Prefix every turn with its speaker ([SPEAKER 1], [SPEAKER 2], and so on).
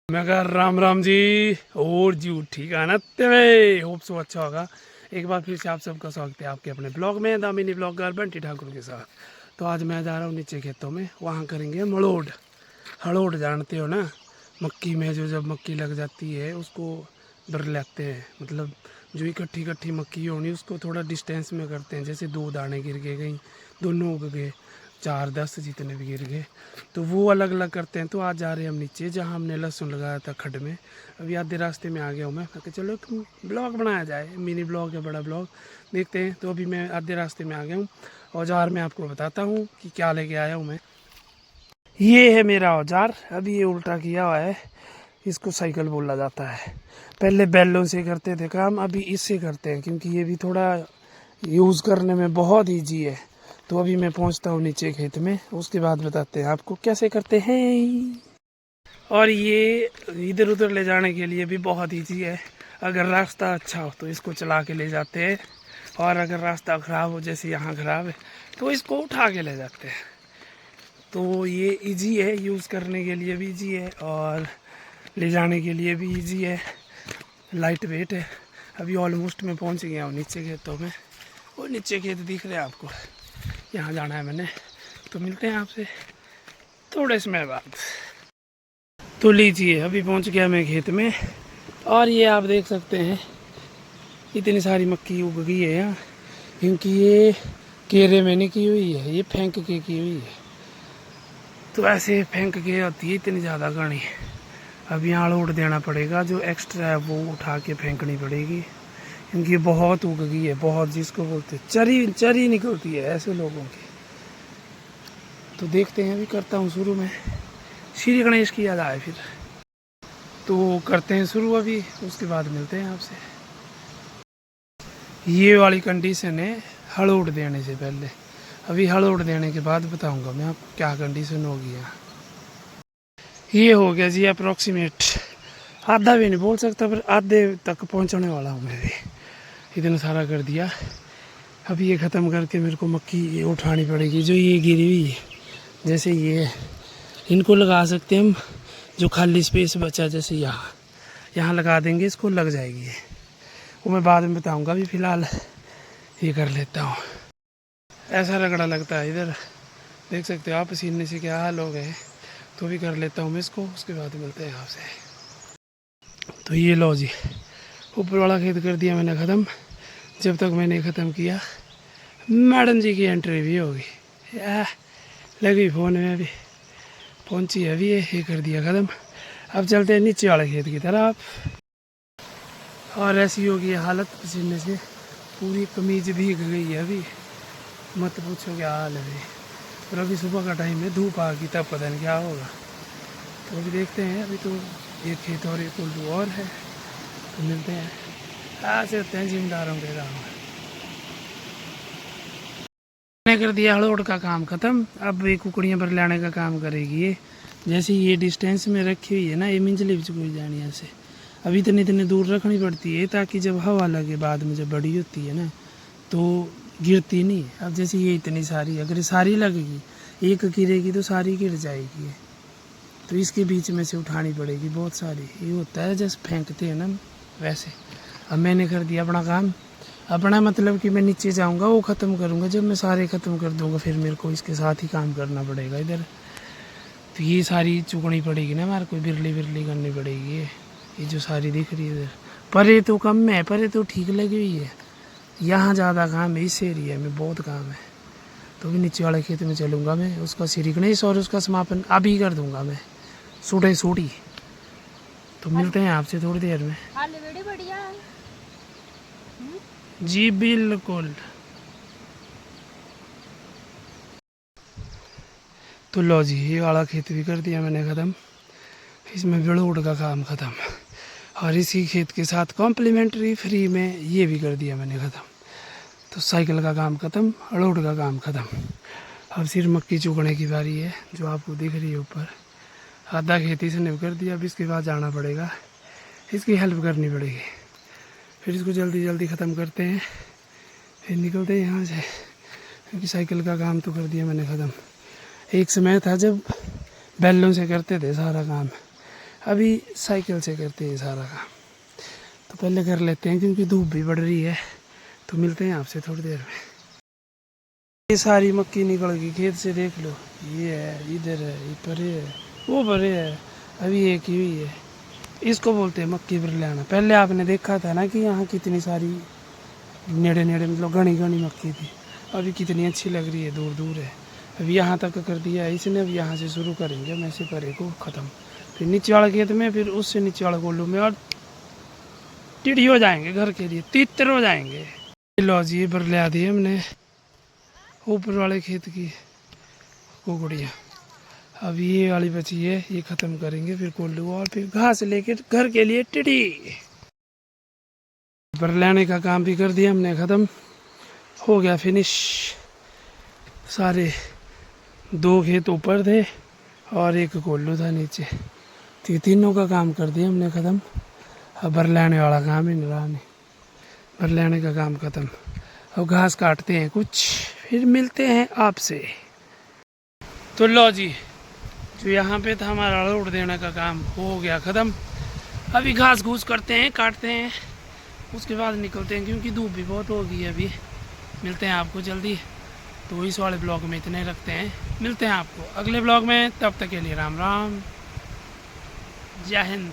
[SPEAKER 1] मैं कहा राम राम जी और जी ठीक है ना ते होप सो अच्छा होगा। एक बार फिर से आप सबका स्वागत है आपके अपने ब्लॉग में दामिनी ब्लॉगर बंटी ठाकुर के साथ। तो आज मैं जा रहा हूँ नीचे खेतों में, वहाँ करेंगे मड़ोड। हड़ोड जानते हो ना, मक्की में जो जब मक्की लग जाती है उसको भर लेते हैं, मतलब जो इकट्ठी इकट्ठी मक्की होनी उसको थोड़ा डिस्टेंस में करते हैं। जैसे 2 दाने गिर गए, कहीं दोनों उग गए, 4-10 जितने भी गिर गए तो वो अलग अलग करते हैं। तो आज जा रहे हैं हम नीचे जहाँ हमने लहसुन लगाया था खड्ड में। अभी आधे रास्ते में आ गया हूँ मैं, कहा चलो एक ब्लॉग बनाया जाए, मिनी ब्लॉग या बड़ा ब्लॉग देखते हैं। तो अभी मैं आधे रास्ते में आ गया हूँ। औजार मैं आपको बताता हूँ कि क्या लेके आया हूँ मैं। ये है मेरा औजार, अभी ये उल्टा किया हुआ है, इसको साइकिल बोला जाता है। पहले बैलों से करते थे काम, अभी इससे करते हैं क्योंकि ये भी थोड़ा यूज़ करने में बहुत ईजी है। तो अभी मैं पहुंचता हूँ नीचे खेत में, उसके बाद बताते हैं आपको कैसे करते हैं। और ये इधर उधर ले जाने के लिए भी बहुत ईजी है। अगर रास्ता अच्छा हो तो इसको चला के ले जाते हैं, और अगर रास्ता ख़राब हो जैसे यहाँ ख़राब है तो इसको उठा के ले जाते हैं। तो ये इजी है, यूज़ करने के लिए भी इजी है और ले जाने के लिए भी इजी है, लाइट वेट है। अभी ऑलमोस्ट मैं पहुंच गया हूँ नीचे खेतों में। वो नीचे खेत दिख रहे हैं आपको, यहाँ जाना है मैंने। तो मिलते हैं आपसे थोड़े समय बाद। तो लीजिए अभी पहुंच गया मैं खेत में, और ये आप देख सकते हैं इतनी सारी मक्की उग गई है यहाँ, क्योंकि ये केरे में नहीं की हुई है, ये फेंक के की हुई है। तो ऐसे फेंक के आती है इतनी ज़्यादा घनी। अब यहाँ लोड देना पड़ेगा, जो एक्स्ट्रा है वो उठा के फेंकनी पड़ेगी, क्योंकि ये बहुत उग गई है, बहुत, जिसको बोलते चरी चरी निकलती है ऐसे लोगों की। तो देखते हैं, अभी करता हूँ शुरू में, श्री गणेश की याद आए फिर। तो करते हैं शुरू अभी, उसके बाद मिलते हैं आपसे। ये वाली कंडीशन है हड़ोड़ देने से पहले, अभी हड़ोड़ देने के बाद बताऊंगा मैं आपको क्या कंडीशन होगी यहाँ। ये हो गया जी अप्रोक्सीमेट, आधा भी नहीं बोल सकता पर आधे तक पहुँचने वाला हूँ मैं भी। इतना सारा कर दिया, अभी ये ख़त्म करके मेरे को मक्की ये उठानी पड़ेगी जो ये गिरी हुई है। जैसे ये इनको लगा सकते हैं हम, जो खाली स्पेस बचा जैसे यहाँ यहाँ लगा देंगे, इसको लग जाएगी ये, वो मैं बाद में बताऊँगा। अभी फ़िलहाल ये कर लेता हूँ। ऐसा रगड़ा लगता है इधर, देख सकते हो आप, पसीने से क्या हाल हो गए। तो भी कर लेता हूँ मैं इसको, उसके बाद मिलते हैं आपसे। तो ये लो जी, ऊपर वाला खेत कर दिया मैंने ख़त्म। जब तक मैंने ख़त्म किया मैडम जी की एंट्री भी होगी, लगी फ़ोन में, अभी पहुंची है अभी, ये कर दिया ख़त्म। अब चलते हैं नीचे वाले खेत की तरफ। और ऐसी होगी हालत, पसीने से पूरी कमीज भीग गई है अभी, मत पूछो क्या हाल है अभी। और अभी सुबह का टाइम है, धूप आ गई तब पता नहीं क्या होगा। तो अभी देखते हैं, अभी तो एक खेत और एक उल्लू और है, तो मिलते हैं। ऐसे होते हैं जिम्मेदारों के काम। मैंने कर दिया हड़ोड़ का काम ख़त्म, अब ये कुकड़ियाँ पर लाने का काम करेगी ये। जैसे ये डिस्टेंस में रखी हुई है ना, ये मिंजली कोई जानी ऐसे, अभी इतने इतने दूर रखनी पड़ती है ताकि जब हवा लगे बाद में जब बड़ी होती है ना तो गिरती नहीं। अब जैसे ये इतनी सारी, अगर सारी लगेगी, एक गिरेगी तो सारी गिर जाएगी, तो इसके बीच में से उठानी पड़ेगी बहुत सारी। ये होता है जैसे फेंकते हैं ना वैसे। अब मैंने कर दिया अपना काम, अपना मतलब कि मैं नीचे जाऊंगा, वो ख़त्म करूंगा। जब मैं सारे ख़त्म कर दूंगा फिर मेरे को इसके साथ ही काम करना पड़ेगा इधर। तो ये सारी चुगनी पड़ेगी ना, हमारे को बिरली बिरली करनी पड़ेगी। ये जो सारी दिख रही है इधर, परे तो कम है, परे तो ठीक लगी हुई है, यहाँ ज़्यादा काम है, इस एरिया में बहुत काम है। तो भी नीचे वाले खेत में चलूँगा मैं, उसका श्री गणेश और उसका समापन अभी कर दूँगा मैं, सूटे सूटी। तो मिलते हैं आपसे थोड़ी देर में। जी बिल्कुल। तो लो जी, ये वाला खेत भी कर दिया मैंने ख़त्म, इसमें बिड़ोड़ का काम ख़त्म, और इसी खेत के साथ कॉम्प्लीमेंट्री फ्री में ये भी कर दिया मैंने ख़त्म। तो साइकिल का काम ख़त्म, अड़ोड़ का काम ख़त्म। अब सिर्फ मक्की चुगने की बारी है, जो आपको दिख रही है ऊपर। आधा खेती से निप कर दिया, अब इसके बाद जाना पड़ेगा, इसकी हेल्प करनी पड़ेगी, फिर इसको जल्दी जल्दी ख़त्म करते हैं, फिर निकलते हैं यहाँ से, क्योंकि साइकिल का काम तो कर दिया मैंने ख़त्म। एक समय था जब बैलों से करते थे सारा काम, अभी साइकिल से करते हैं सारा काम। तो पहले कर लेते हैं क्योंकि धूप भी बढ़ रही है। तो मिलते हैं आपसे थोड़ी देर में। ये सारी मक्की निकल गई खेत से, देख लो। ये है, इधर है, ये परे है, वो परे है, अभी एक ही हुई है। इसको बोलते हैं मक्की बरलाना। पहले आपने देखा था ना कि यहाँ कितनी सारी नेड़े नेड़े मतलब घनी घनी मक्की थी। अभी कितनी अच्छी लग रही है, दूर दूर है। अभी यहाँ तक कर दिया है इसने। अब यहाँ से शुरू करेंगे हम ऐसे परे को ख़त्म, फिर नीचे वाले खेत में, फिर उससे नीचे वाले गोलू में, और टिड्डी हो जाएंगे घर के लिए, तितर हो जाएंगे। लो जी, ये बरला दी हमने ऊपर वाले खेत की कुकड़ियाँ। अब ये वाली बची है, ये ख़त्म करेंगे, फिर कोल्लू और फिर घास लेके घर के लिए टिड्डी। बरलाने का काम भी कर दिया हमने, ख़त्म हो गया, फिनिश। सारे 2 खेत ऊपर थे और एक कोल्लू था नीचे, तो तीनों का काम कर दिया हमने ख़त्म। अब बरलाने वाला काम ही नहीं रहा, नहीं बरलाने का काम ख़त्म। अब घास काटते हैं कुछ, फिर मिलते हैं आपसे। तो लो जी, जो यहाँ पे था हमारा रोड देने का काम हो गया ख़त्म। अभी घास घूस करते हैं, काटते हैं, उसके बाद निकलते हैं क्योंकि धूप भी बहुत हो गई है अभी। मिलते हैं आपको जल्दी। तो इस वाले ब्लॉग में इतने रखते हैं, मिलते हैं आपको अगले ब्लॉग में। तब तक के लिए राम राम, जय हिंद।